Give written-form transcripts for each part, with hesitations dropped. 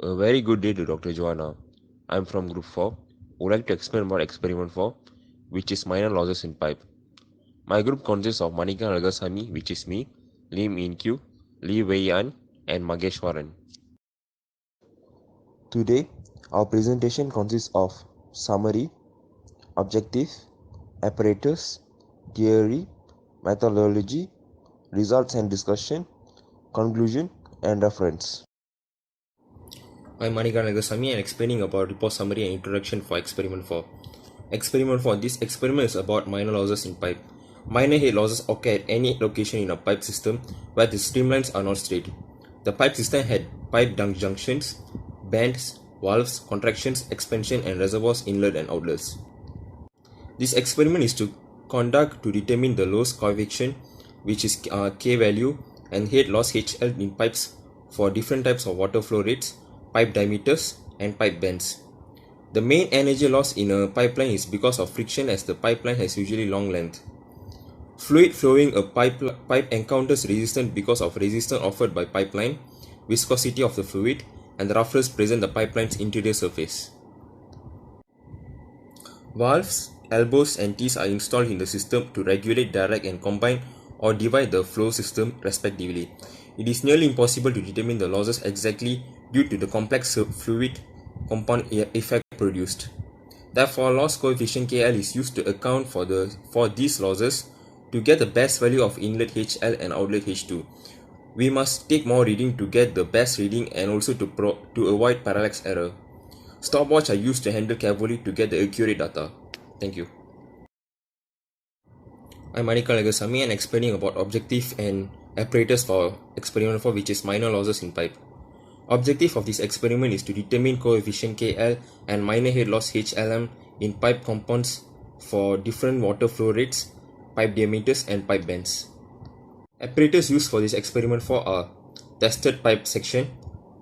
A very good day to Dr. Joanna. I'm from Group 4. Would like to explain about Experiment 4, which is minor losses in pipe. My group consists of Manika Nagasamy, which is me, Lee Min Kyu, Lee Wei An, and Mageshwaran. Today, our presentation consists of summary, objective, apparatus, theory, methodology, results and discussion, conclusion, and reference. I'm Manika Nagasamy and explaining about report summary and introduction for Experiment 4. Experiment 4. This experiment is about minor losses in pipe. Minor head losses occur at any location in a pipe system where the streamlines are not straight. The pipe system had pipe junctions, bands, valves, contractions, expansion, and reservoirs, inlet and outlets. This experiment is to conduct to determine the loss coefficient, which is K value, and head loss HL in pipes for different types of water flow rates, pipe diameters, and pipe bends. The main energy loss in a pipeline is because of friction, as the pipeline has usually long length. Fluid flowing a pipe encounters resistance because of resistance offered by pipeline, viscosity of the fluid, and the roughness present in the pipeline's interior surface. Valves, elbows, and teeth are installed in the system to regulate, direct, and combine or divide the flow system respectively. It is nearly impossible to determine the losses exactly due to the complex fluid compound effect produced. Therefore, loss coefficient KL is used to account for these losses to get the best value of inlet HL and outlet H2. We must take more reading to get the best reading and also to avoid parallax error. Stopwatch are used to handle carefully to get the accurate data. Thank you. I'm Manika Nagasamy and explaining about objective and apparatus for experiment 4, which is minor losses in pipe. Objective of this experiment is to determine coefficient KL and minor head loss HLM in pipe compounds for different water flow rates, pipe diameters, and pipe bends. Apparatus used for this experiment 4 are tested pipe section,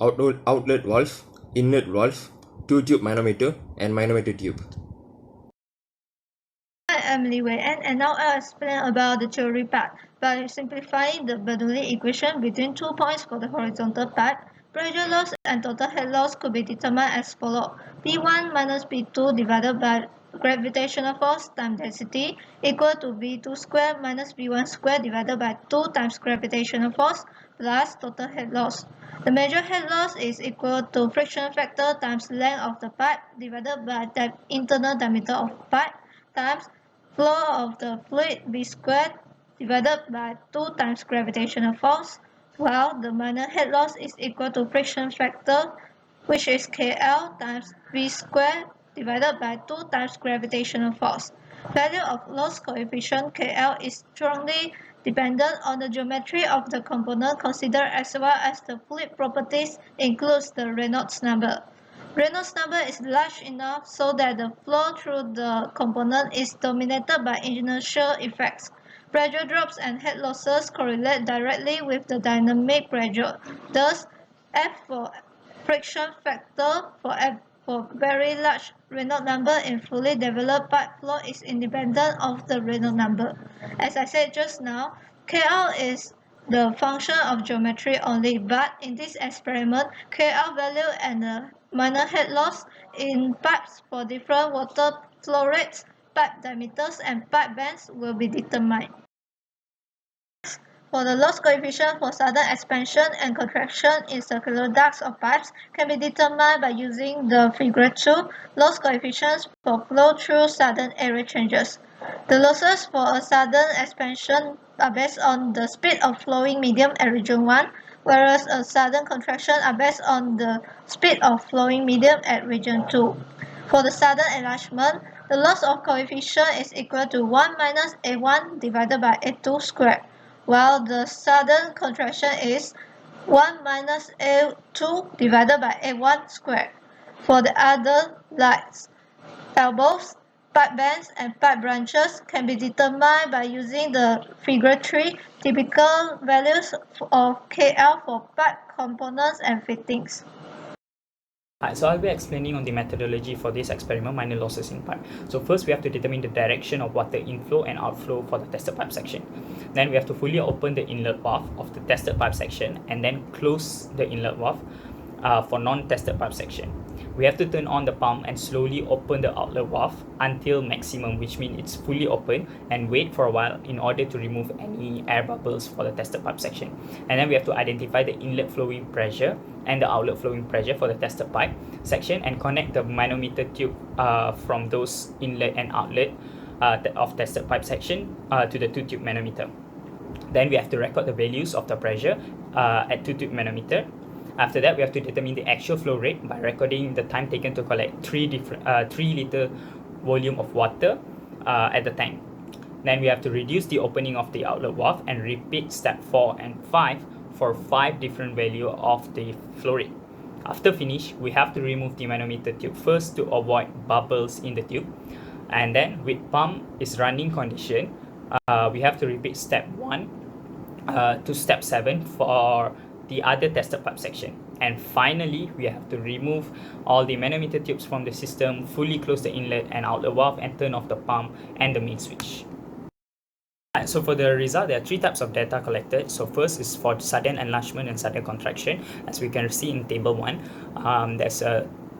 outlet valve, inlet valve, 2-tube manometer, and manometer tube. I'm Li Wei and now I'll explain about the theory part. By simplifying the Bernoulli equation between 2 points for the horizontal part, pressure loss and total head loss could be determined as follows. P1 minus P2 divided by gravitational force times density equal to V2 square minus V1 square divided by 2 times gravitational force plus total head loss. The measured head loss is equal to friction factor times length of the pipe divided by the internal diameter of pipe times flow of the fluid V squared divided by 2 times gravitational force, while the minor head loss is equal to friction factor, which is KL times V squared divided by 2 times gravitational force. Value of loss coefficient KL is strongly dependent on the geometry of the component considered as well as the fluid properties includes the Reynolds number. Reynolds number is large enough so that the flow through the component is dominated by inertial effects. Pressure drops and head losses correlate directly with the dynamic pressure. Thus, F for friction factor for very large Reynolds number in fully developed pipe flow is independent of the Reynolds number. As I said just now, KL is the function of geometry only, but in this experiment, KL value and the minor head loss in pipes for different water flow rates, pipe diameters, and pipe bends will be determined. For the loss coefficient for sudden expansion and contraction in circular ducts or pipes can be determined by using the figure 2 loss coefficients for flow through sudden area changes. The losses for a sudden expansion are based on the speed of flowing medium at region 1, whereas a sudden contraction are based on the speed of flowing medium at region 2. For the sudden enlargement, the loss of coefficient is equal to 1 minus A1 divided by A2 squared, while the sudden contraction is 1 minus A2 divided by A1 squared. For the other lights, elbows, pipe bends, and pipe branches can be determined by using the figure 3 typical values of KL for pipe components and fittings. Hi, so I'll be explaining on the methodology for this experiment, minor losses in pipe. So first we have to determine the direction of water inflow and outflow for the tested pipe section. Then we have to fully open the inlet valve of the tested pipe section and then close the inlet valve for non-tested pipe section. We have to turn on the pump and slowly open the outlet valve until maximum, which means it's fully open, and wait for a while in order to remove any air bubbles for the tested pipe section. And then we have to identify the inlet flowing pressure and the outlet flowing pressure for the tested pipe section and connect the manometer tube from those inlet and outlet of tested pipe section to the 2-tube manometer. Then we have to record the values of the pressure at 2-tube manometer. After that, we have to determine the actual flow rate by recording the time taken to collect 3 liter volume of water at the tank. Then we have to reduce the opening of the outlet valve and repeat step 4 and 5 for 5 different values of the flow rate. After finish, we have to remove the manometer tube first to avoid bubbles in the tube. And then with pump is running condition, we have to repeat step 1 to step 7 for the other tested pipe section. And finally, we have to remove all the manometer tubes from the system, fully close the inlet and outlet valve, and turn off the pump and the main switch. So for the result, there are 3 types of data collected. So first is for sudden enlargement and sudden contraction. As we can see in table 1, there's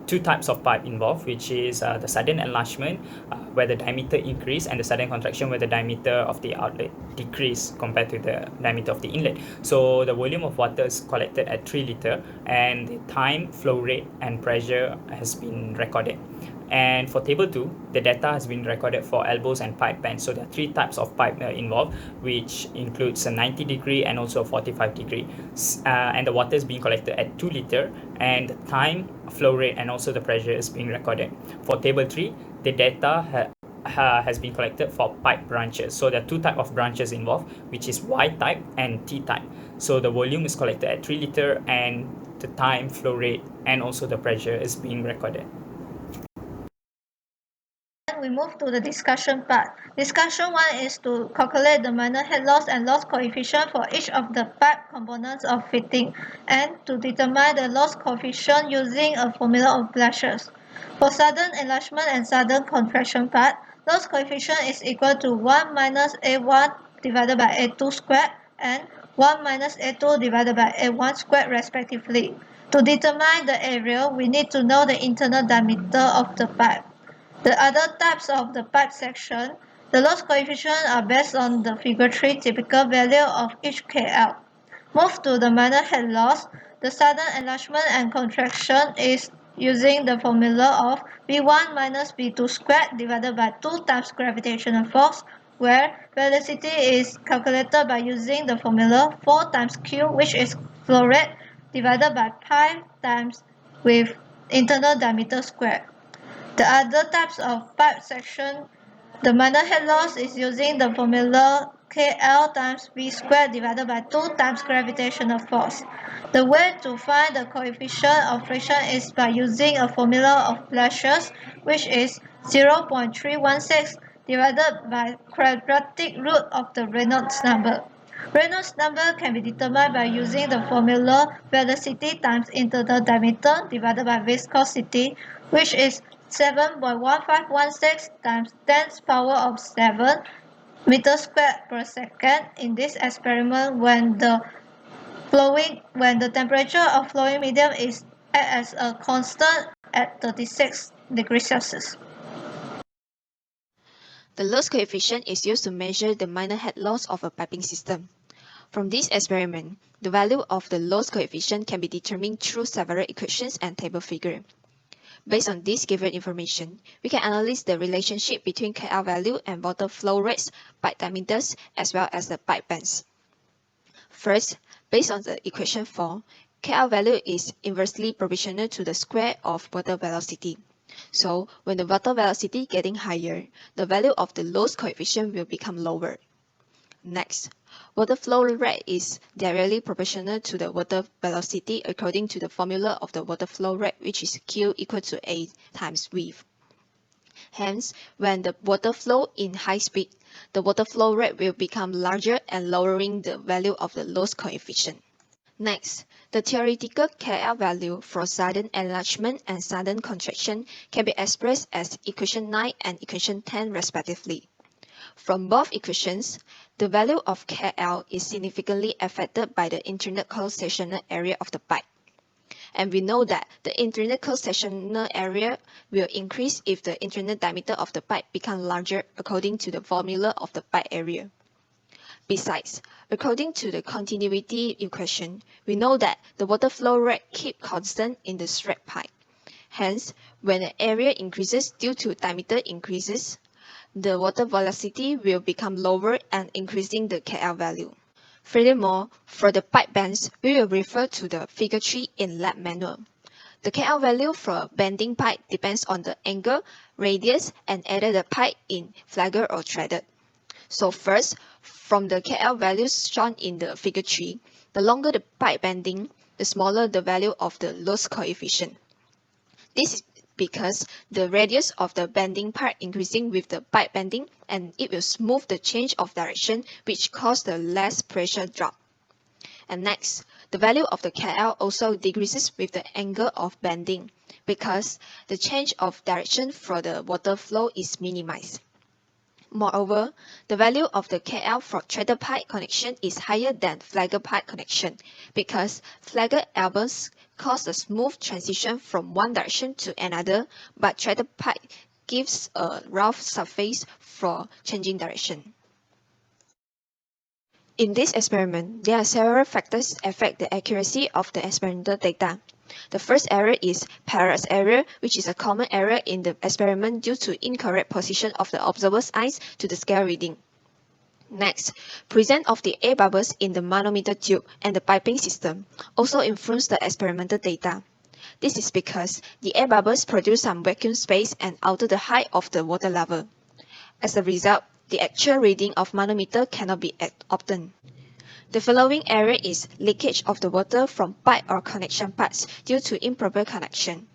2 types of pipe involved, which is the sudden enlargement where the diameter increase, and the sudden contraction where the diameter of the outlet decrease compared to the diameter of the inlet. So the volume of water is collected at 3 liter, and the time, flow rate, and pressure has been recorded. And for table 2, the data has been recorded for elbows and pipe bends. So there are 3 types of pipe involved, which includes a 90 degree and also a 45 degree. And the water is being collected at 2 liter, and the time, flow rate, and also the pressure is being recorded. For table 3, the data has been collected for pipe branches. So there are 2 types of branches involved, which is Y type and T type. So the volume is collected at 3 liter, and the time, flow rate, and also the pressure is being recorded. We move to the discussion part. Discussion 1 is to calculate the minor head loss and loss coefficient for each of the pipe components of fitting, and to determine the loss coefficient using a formula of Blashes. For sudden enlargement and sudden contraction part, loss coefficient is equal to 1 minus A1 divided by A2 squared and 1 minus A2 divided by A1 squared respectively. To determine the area, we need to know the internal diameter of the pipe. The other types of the pipe section, the loss coefficients are based on the figure 3 typical value of each KL. Move to the minor head loss. The sudden enlargement and contraction is using the formula of V1 minus V2 squared divided by 2 times gravitational force, where velocity is calculated by using the formula 4 times Q, which is flow rate, divided by pi times with internal diameter squared. The other types of pipe section, the minor head loss is using the formula KL times V squared divided by 2 times gravitational force. The way to find the coefficient of friction is by using a formula of Blashes, which is 0.316 divided by quadratic root of the Reynolds number. Reynolds number can be determined by using the formula velocity times internal diameter divided by viscosity, which is 7.1516 times 10 power of 7 meters squared per second. In this experiment, when the temperature of flowing medium is as a constant at 36 degrees Celsius. The loss coefficient is used to measure the minor head loss of a piping system. From this experiment, the value of the loss coefficient can be determined through several equations and table figure. Based on this given information, we can analyze the relationship between KL value and water flow rates, pipe diameters, as well as the pipe bends. First, based on the equation 4, KL value is inversely proportional to the square of water velocity. So, when the water velocity getting higher, the value of the loss coefficient will become lower. Next, water flow rate is directly proportional to the water velocity according to the formula of the water flow rate, which is Q equal to A times V. Hence, when the water flow in high speed, the water flow rate will become larger and lowering the value of the loss coefficient. Next, the theoretical KL value for sudden enlargement and sudden contraction can be expressed as equation 9 and equation 10 respectively. From both equations, the value of KL is significantly affected by the internal cross-sectional area of the pipe. And we know that the internal cross-sectional area will increase if the internal diameter of the pipe becomes larger according to the formula of the pipe area. Besides, according to the continuity equation, we know that the water flow rate keeps constant in the straight pipe. Hence, when the area increases due to diameter increases, the water velocity will become lower and increasing the KL value. Furthermore, for the pipe bends, we will refer to the figure 3 in lab manual. The KL value for a bending pipe depends on the angle, radius, and either the pipe in flagger or threaded. So first, from the KL values shown in the figure 3, the longer the pipe bending, the smaller the value of the loss coefficient. This is because the radius of the bending part increasing with the pipe bending, and it will smooth the change of direction, which causes the less pressure drop. And next, the value of the KL also decreases with the angle of bending, because the change of direction for the water flow is minimized. Moreover, the value of the KL for threaded pipe connection is higher than flagger pipe connection, because flagger elbows cause a smooth transition from one direction to another, but threaded pipe gives a rough surface for changing direction. In this experiment, there are several factors that affect the accuracy of the experimental data. The first error is parallax error, which is a common error in the experiment due to incorrect position of the observer's eyes to the scale reading. Next, presence of the air bubbles in the manometer tube and the piping system also influence the experimental data. This is because the air bubbles produce some vacuum space and alter the height of the water level. As a result, the actual reading of manometer cannot be obtained. The following error is leakage of the water from pipe or connection parts due to improper connection.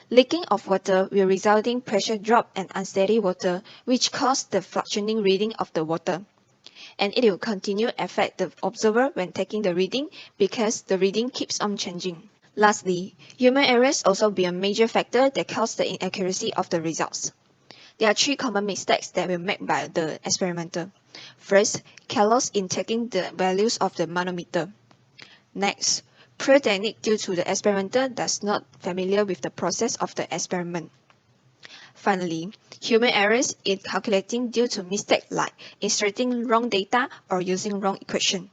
Leaking of water will result in pressure drop and unsteady water, which cause the fluctuating reading of the water. And it will continue to affect the observer when taking the reading because the reading keeps on changing. Lastly, human errors also be a major factor that cause the inaccuracy of the results. There are 3 common mistakes that were made by the experimenter. First, careless in taking the values of the manometer. Next, poor technique due to the experimenter does not familiar with the process of the experiment. Finally, human errors in calculating due to mistake like inserting wrong data or using wrong equation.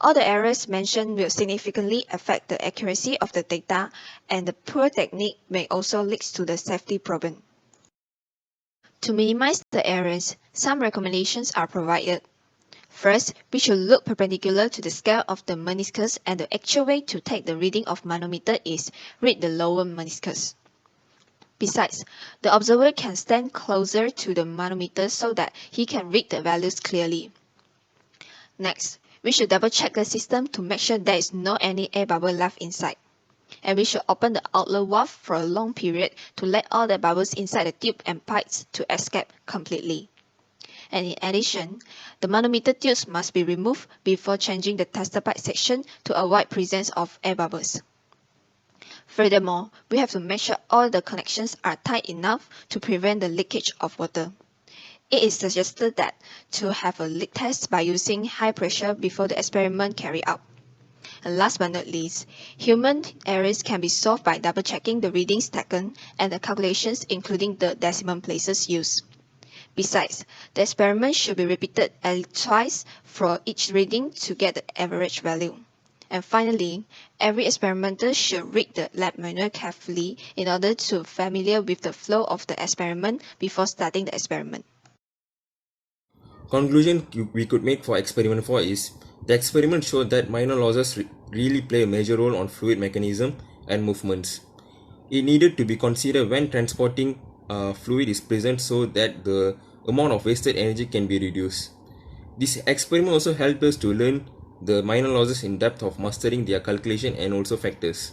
All the errors mentioned will significantly affect the accuracy of the data, and the poor technique may also lead to the safety problem. To minimize the errors, some recommendations are provided. First, we should look perpendicular to the scale of the meniscus, and the actual way to take the reading of manometer is read the lower meniscus. Besides, the observer can stand closer to the manometer so that he can read the values clearly. Next, we should double check the system to make sure there is no any air bubble left inside. And we should open the outlet valve for a long period to let all the bubbles inside the tube and pipes to escape completely. And in addition, the manometer tubes must be removed before changing the tester pipe section to avoid presence of air bubbles. Furthermore, we have to make sure all the connections are tight enough to prevent the leakage of water. It is suggested that to have a leak test by using high pressure before the experiment carried out. And last but not least, human errors can be solved by double-checking the readings taken and the calculations including the decimal places used. Besides, the experiment should be repeated at least twice for each reading to get the average value. And finally, every experimenter should read the lab manual carefully in order to familiar with the flow of the experiment before starting the experiment. Conclusion we could make for experiment 4 is the experiment showed that minor losses really play a major role on fluid mechanism and movements. It needed to be considered when transporting fluid is present so that the amount of wasted energy can be reduced. This experiment also helped us to learn the minor losses in depth of mastering their calculation and also factors.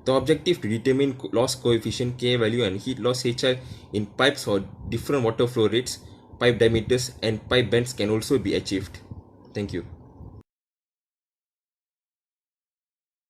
The objective to determine loss coefficient K value and heat loss HI in pipes for different water flow rates, pipe diameters and pipe bends can also be achieved. Thank you.